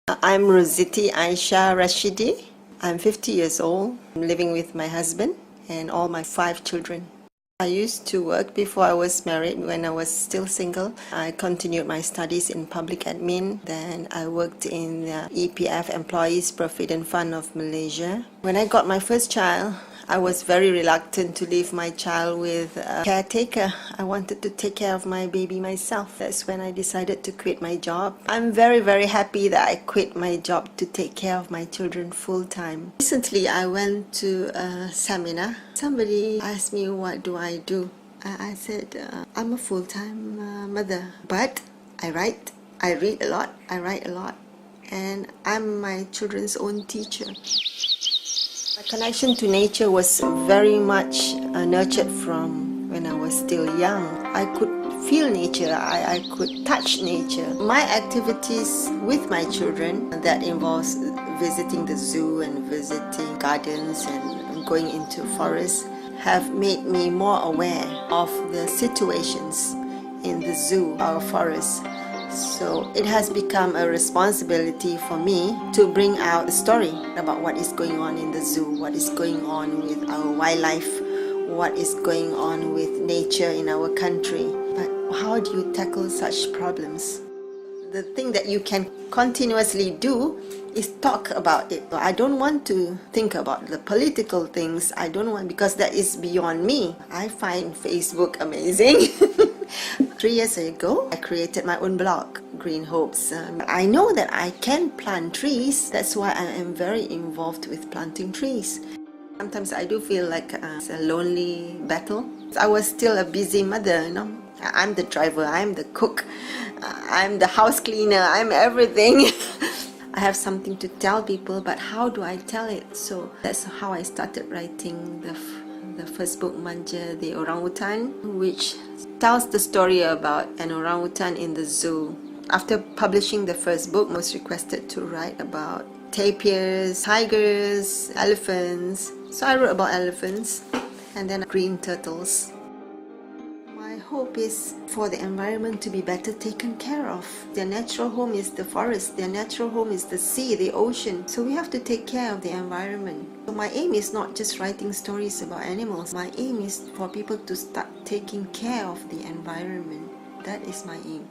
I'm Rositi Aisha Rashidi. I'm 50 years old. I'm living with my husband and all my 5 children. I used to work before I was married. When I was still single, I continued my studies in public admin. Then I worked in the EPF Employees Provident Fund of Malaysia. When I got my first child, I was very reluctant to leave my child with a caretaker. I wanted to take care of my baby myself. That's when I decided to quit my job. I'm very, very happy that I quit my job to take care of my children full time. Recently, I went to a seminar. Somebody asked me, what do I do? I said, I'm a full-time mother, but I write, I read a lot, I write a lot, and I'm my children's own teacher. My connection to nature was very much nurtured from when I was still young. I could feel nature, I could touch nature. My activities with my children, that involves visiting the zoo and visiting gardens and going into forests, have made me more aware of the situations in the zoo or forest. So it has become a responsibility for me to bring out a story about what is going on in the zoo, what is going on with our wildlife, what is going on with nature in our country. But how do you tackle such problems? The thing that you can continuously do is talk about it. I don't want to think about the political things. I don't want, because that is beyond me. I find Facebook amazing. 3 years ago, I created my own blog, Green Hopes. I know that I can plant trees. That's why I am very involved with planting trees. Sometimes I do feel like it's a lonely battle. I was still a busy mother, you know. I'm the driver, I'm the cook, I'm the house cleaner, I'm everything. I have something to tell people, but how do I tell it? So that's how I started writing the first book, Manja the Orangutan, which tells the story about an orangutan in the zoo. After publishing the first book, I was requested to write about tapirs, tigers, elephants. So I wrote about elephants and then green turtles. My hope is for the environment to be better taken care of. Their natural home is the forest, their natural home is the sea, the ocean. So we have to take care of the environment. So my aim is not just writing stories about animals. My aim is for people to start taking care of the environment. That is my aim.